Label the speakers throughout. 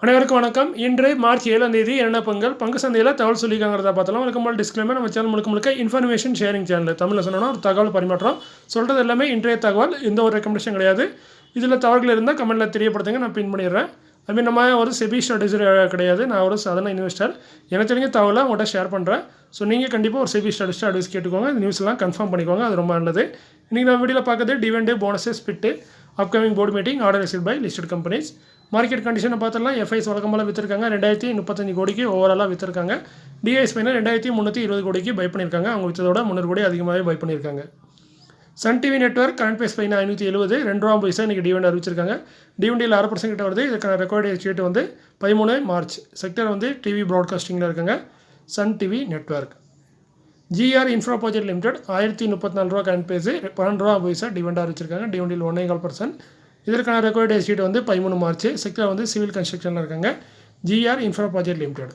Speaker 1: அனைவருக்கும் வணக்கம். இன்று மார்ச் 7ஆம் தேதி என்ன பங்கு சந்தையில் தகவல் சொல்லியிருக்காங்கிறத பார்த்தலாம். வழக்கம்போல் டிஸ்க்ளைமர், நம்ம சேனல் முழுக்க இன்ஃபர்மேஷன் ஷேரிங் சேனல். தமிழில் சொன்னோன்னா ஒரு தகவல் பரிமாற்றம். சொல்கிறது எல்லாமே இன்றைய தகவல், எந்த ஒரு ரெக்கமெண்டேஷன் கிடையாது. இதில் தவறுகள் இருந்தால் கமெண்ட்டில் தெரியப்படுத்துங்க, நான் பின் பண்ணிடுறேன். அதுமாதிரி நம்ம ஒரு செபி ஸ்ட்ராட்டஜி கிடையாது, நான் ஒரு சாதாரண இன்வெஸ்டர். எனக்கு தெரிஞ்ச தகவலை உங்கள்கிட்ட ஷேர் பண்ணுறேன். ஸோ நீங்கள் கண்டிப்பாக ஒரு செபி ஸ்ட்ராட்டஜிஸ்ட் அட்வைஸ் கேட்டுக்கோங்க. இந்த நியூஸ்லாம் கன்ஃபார்ம் பண்ணிக்கோங்க, அது ரொம்ப நல்லது. இன்றைக்கி நம்ம வீடியோவில் பார்க்குறது dividend, bonus, split, upcoming board meeting, order receive by listed companies. Market கண்டிஷனை பார்த்தலாம். எஃப்ஐஸ் வழக்கமாக விற்றுருக்காங்க 2035 கோடிக்கு ஓவராலாக விற்றுருக்காங்க. டிஐஎஸ் பையனா 2320 கோடிக்கு பை பண்ணியிருக்காங்க. அவங்க விற்றதோட 300 கோடி அதிகமாகவே பை பண்ணியிருக்காங்க. Sun TV network current base பையனா 570 2 பைசா இன்றைக்கி டிவிடெண்ட் அறிவிச்சிருக்காங்க. டிவிடெண்டில் 6% கிட்ட வருது. இதுக்கான ரெக்கார்டு ஸ்டேட் வந்து 13 மார்ச். செக்டர் வந்து டிவி ப்ராட்காஸ்டிங்கில் இருக்காங்க. Sun TV network. GR infra project limited 1034 ரூபா கரண்ட் பேஸு 12 பைசா டிவிடெண்ட் அறிவிச்சிருக்காங்க. டிவிடெண்டில் 1.25%. இதற்கான ரெக்கார்டு ஸ்டேட் வந்து 13 மார்ச். செக்டர் வந்து சிவில் கன்ஸ்ட்ரக்ஷனில் இருக்காங்க. GR infra project limited.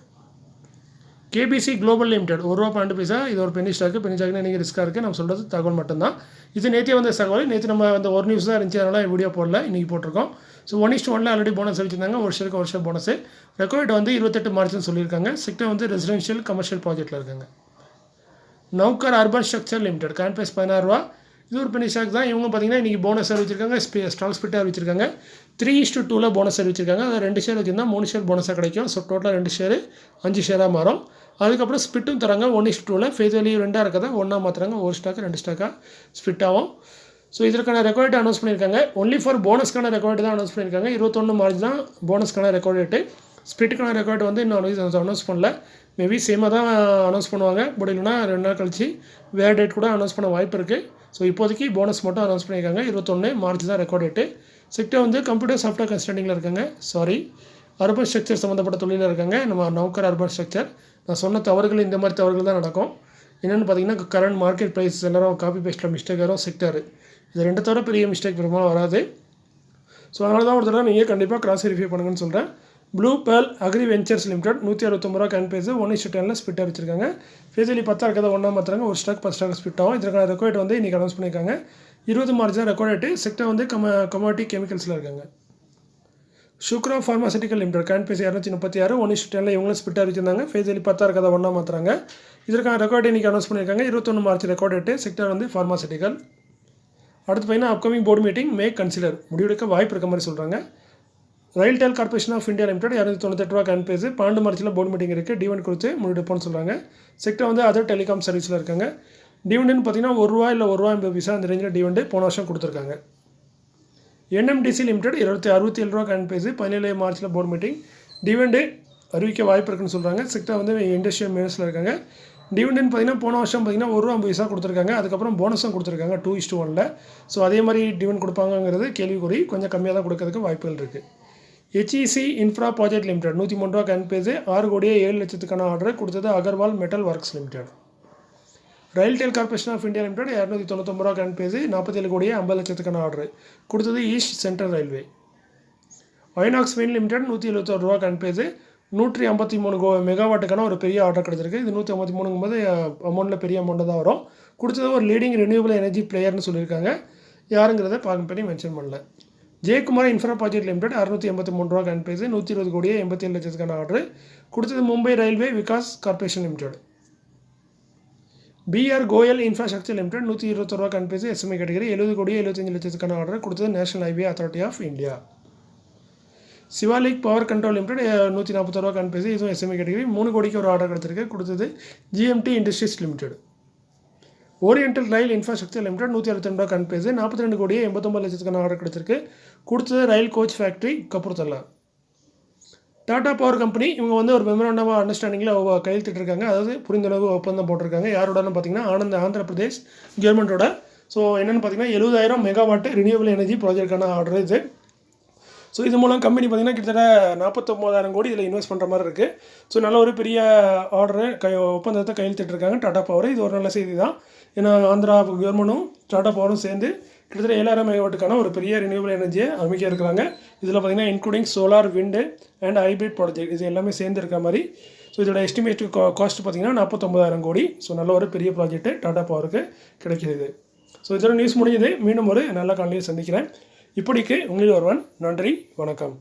Speaker 1: KBC global limited 1 ரூபா 12 பைசா. இது ஒரு பெனி ஸ்டாக்கு. பெனி ஸ்டாக்குன்னு இன்றைக்கி ரிஸ்க்காக இருக்குது. நம்ம சொல்கிறது தகவல் மட்டும்தான். இது நேற்றே வந்த தகவல். நேற்று நம்ம அந்த ஒரு நியூஸ் தான் இருந்துச்சு, அதனால் வீடியோ போடல, இன்றைக்கி போட்டிருக்கோம். ஸோ 1:1 ஆல்ரெடி போனஸ் வச்சுருந்தாங்க. ஒரு ஷேருக்கு ஒரு ஷேர் போனஸு. ரெக்கார்டு வந்து 28 மார்ச்னு சொல்லியிருக்காங்க. செக்டர் வந்து ரெசிடென்ஷியல் கமர்ஷியல் ப்ராஜெக்ட்டில் இருக்காங்க. நௌகர் urban structure limited current price 16 ரூபா. இது ஒரு பெனி ஸ்டாக் தான். இவங்க பார்த்தீங்கன்னா இன்றைக்கி போனஸ் அறிவிச்சிருக்காங்க. ஸ்டாக் ஸ்பிட்டாக அறிவிச்சிருக்காங்க. 3:2 போனஸ் அறிவிச்சிருக்காங்க. அதை 2 ஷேர் வச்சுருந்தா 3 ஷேர் போனஸாக கிடைக்கும். ஸோ டோட்டலாக 2 ஷேர் 5 ஷேராக மாறும். அதுக்கப்புறம் ஸ்பிட்டும் தராங்க. 1:2 ஃபேஸ் வேல்யூ 2 இருக்கதை 1 மாற்றுறாங்க. ஒரு ஸ்டாக்கு 2 ஸ்டாக்காக ஸ்பிட் ஆகும். ஸோ இதற்கான ரெக்கார்டு அனௌன்ஸ் பண்ணியிருக்காங்க. ஒன்லி ஃபார் போனஸ்க்கான ரெக்கார்டு தான் அனௌன்ஸ் பண்ணியிருக்காங்க. 21 மார்ச் தான் போனஸ்க்கான ரெக்கார்டு டேட்டு. ஸ்பிட்டுக்கான ரெக்கார்டு வந்து இன்னும் அனௌன்ஸ் பண்ணல. மேபி சேமாக தான் அனௌன்ஸ் பண்ணுவாங்க. பட் இல்லைனா 2 நாள் கழிச்சு வேறு டேட் கூட அனௌன்ஸ் பண்ண வாய்ப்பு இருக்குது. ஸோ இப்போதைக்கு போனஸ் மட்டும் அனௌன்ஸ் பண்ணியிருக்காங்க. 21 மார்ச் தான் ரெக்கார்ட் டேட்டு. செக்டர் வந்து கம்ப்யூட்டர் சாஃப்ட்வேர் கன்ஸ்ட்ரக்டிங்கில் இருக்காங்க. அர்பன் ஸ்ட்ரக்சர் சம்மந்தப்பட்ட தொழிலில் இருக்காங்க. நம்ம நௌகர் அர்பன் ஸ்ட்ரக்சர். நான் சொன்ன தவறுகள் இந்த மாதிரி தவறுகள் தான் நடக்கும். என்னென்னு பார்த்தீங்கன்னா கரண்ட் மார்க்கெட் ப்ரைஸ் எல்லாரும் காப்பி பேஸ்ட்டில் மிஸ்டேக் வரும். செக்டர் இது 2 தவிர பெரிய மிஸ்டேக் பெரும்பாலும் வராது. ஸோ அதனால தான் ஒரு தடவை நீங்கள் கண்டிப்பாக கிராஸ் வெரிஃபை பண்ணுங்கன்னு சொல்கிறேன். Blue pearl agri ventures limited 169 ரூபா கரண்ட் பேஸு 1:10 ஸ்பிட் வச்சிருக்காங்க. ஃபேஸலி 10 இருக்கிறத 1 மாற்றுறாங்க. ஒரு ஸ்டாக் 10 ஸ்டாக் ஸ்பிட் ஆகும். இதற்கான ரெக்கார்டு வந்து இன்றைக்கி அனௌன்ஸ் பண்ணியிருக்காங்க. 20 மார்ச் தான் ரெக்கார்ட் ஆகிட்டு. செக்டர் வந்து கமாடிட்டி கெமிக்கல்ஸில் இருக்காங்க. சுக்ரா ஃபார்மாசிட்டிக்கல் லிமிடெட் கரண்ட் பேஸ் 236 1:10 இவங்களும் ஸ்பிட் அறிவிச்சிருந்தாங்க. ஃபேஸலி 10 இருக்கிறத 1 மாற்றுறாங்க. இதற்கான ரெக்கார்டு இன்றைக்கி அனௌன்ஸ் பண்ணியிருக்காங்க. 21 மார்ச் ரெக்கார்ட் ஆகிட்டு. செக்டர் வந்து ஃபார்மாசிட்டிக்கல். அடுத்து பார்த்தீங்கன்னா upcoming board meeting may consider முடிவெடுக்க வாய்ப்பு இருக்க மாதிரி சொல்கிறாங்க. RailTel corporation of India limited 298 ரூபா கரண்ட் பேஸு 12 மார்ச்சில் போர்டு மீட்டிங் இருக்குது. டிவிடெண்ட் கொடுத்து முடிவெடுப்போம்னு சொல்கிறாங்க. செக்டர் வந்து அதர் டெலிகாம் சர்வீஸில் இருக்காங்க. டிவிடெண்ட் பார்த்தீங்கன்னா 1 ரூபா இல்லை 1 ரூபா 80 பைசா அந்த ரேஞ்சில் டிவிடெண்ட் போன வருஷம் கொடுத்துருக்காங்க. என்எம்டிசி லிமிடெட் 67 ரூபா கரண்ட் பேஸு 17 மார்ச்சில் போர்டு மீட்டிங். டிவிடெண்ட் அறிவிக்க வாய்ப்பு இருக்குன்னு சொல்கிறாங்க. செக்டர் வந்து இண்டஸ்ட்ரியல் மினிஸ்டில் இருக்காங்க. டிவிடெண்ட் பார்த்தீங்கன்னா போன வருஷம் பார்த்தீங்கன்னா 1 ரூபா 50 பைசா கொடுத்துருக்காங்க. அதுக்கப்புறம் போனஸும் கொடுத்துருக்காங்க 2:1. ஸோ அதே மாதிரி டிவிடெண்ட் கொடுப்பாங்கிறது கேள்விக்குறி. கொஞ்சம் கம்மியாக தான் கொடுக்கறதுக்கு வாய்ப்புகள் இருக்குது. ஹெச்இசி இன்ஃப்ரா ப்ராஜெக்ட் லிமிடெட் 103 ரூபா கரண்ட் பேஸு 6 கோடியே 7 லட்சத்துக்கான ஆர்டர் கொடுத்தது Agarwal metal works limited. RailTel corporation of India limited 299 ரூபா கரண்ட் பேஸு 47 கோடியே 50 லட்சத்துக்கான ஆர்டர் கொடுத்தது east central railway. Inox wind limited 171 ரூபா கரண்ட் பேஸு 153 மெகாவாட்டுக்கான ஒரு பெரிய ஆர்டர் கிடச்சிருக்கு. இது 153 அமௌண்ட்டில் பெரிய அமௌண்ட்டு தான் வரும். கொடுத்தது ஒரு லீடிங் ரினியூவபிள் எனர்ஜி பிளேயர்னு சொல்லியிருக்காங்க. யாருங்கிறத பண்ணி மென்ஷன் பண்ணல. ஜெயக்குமார் இன்ஃப்ரா ப்ராஜெக்ட் லிமிடெட் 683 ரூபா கரண்ட் பேஸு 120 கோடியே 87 லட்சத்துக்கான ஆர்டர் கொடுத்தது Mumbai railway Vikas corporation limited. BR Goyal infrastructure limited 121 ரூபா கரண்ட் பேஸு எஸ்எம்ஐ கேட்டகரி 70 கோடியே 75 லட்சத்துக்கான ஆர்டர் கொடுத்தது national highway authority of India. Shivalik power control limited 140 ரூபா கரண்ட் பேஸு இதுவும் எஸ்எம்ஐ கேட்டகரி 3 கோடிக்கு ஒரு ஆர்டர் கிடச்சிருக்கு. கொடுத்தது GMT industries limited. Oriental rail infrastructure limited 162 ரூபா கரண்ட் பேஸு 42 கோடியே 89 லட்சத்துக்கான ஆர்டர் கிடச்சிருக்கு. கொடுத்தது rail coach factory Kapurthala. Tata power company இவங்க வந்து ஒரு மெமரண்டம் ஆஃப் அண்டர்ஸ்டாண்டிங்கில் கையெழுத்திட்டிருக்காங்க. அதாவது புரிந்துணர்வு ஒப்பந்தம் போட்டிருக்காங்க. யாரோடன்னு பார்த்தீங்கன்னா ஆந்திர பிரதேஷ் கவர்மெண்ட்டோட. ஸோ என்னென்னு பார்த்தீங்கன்னா 70,000 மெகாவாட் ரினியூவபிள் எனர்ஜி ப்ராஜெக்டான ஆர்டர் இது. ஸோ இது மூலம் கம்பெனி பார்த்திங்கன்னா கிட்டத்தட்ட 49,000 கோடி இதில் இன்வெஸ்ட் பண்ணுற மாதிரி இருக்குது. ஸோ நல்ல ஒரு பெரிய ஆர்டரு ஒப்பந்தத்தை கையெழுத்திட்டிருக்காங்க டாடா பவர். இது ஒரு நல்ல செய்தி தான். ஏன்னா ஆந்திரா கவர்மெண்ட்டும் டாடா பவரும் சேர்ந்து கிட்டத்தட்ட 7,000 மெகாவாட்டுக்கான ஒரு பெரிய ரினியூவபிள் எனர்ஜியை அமைக்க இருக்கிறாங்க. இதில் பார்த்திங்கன்னா including solar, wind and hybrid project இது எல்லாமே சேர்ந்து இருக்கிற மாதிரி. ஸோ இதோட எஸ்டிமேட் காஸ்ட் பார்த்திங்கன்னா 49,000 கோடி. ஸோ நல்ல ஒரு பெரிய ப்ராஜெக்ட்டு டாடா பவருக்கு கிடைக்கிறது. ஸோ இதோட நியூஸ் முடிஞ்சது. மீண்டும் ஒரு நல்ல காலையில் சந்திக்கிறேன். இப்படிக்கு உங்களில் ஒருவன். நன்றி, வணக்கம்.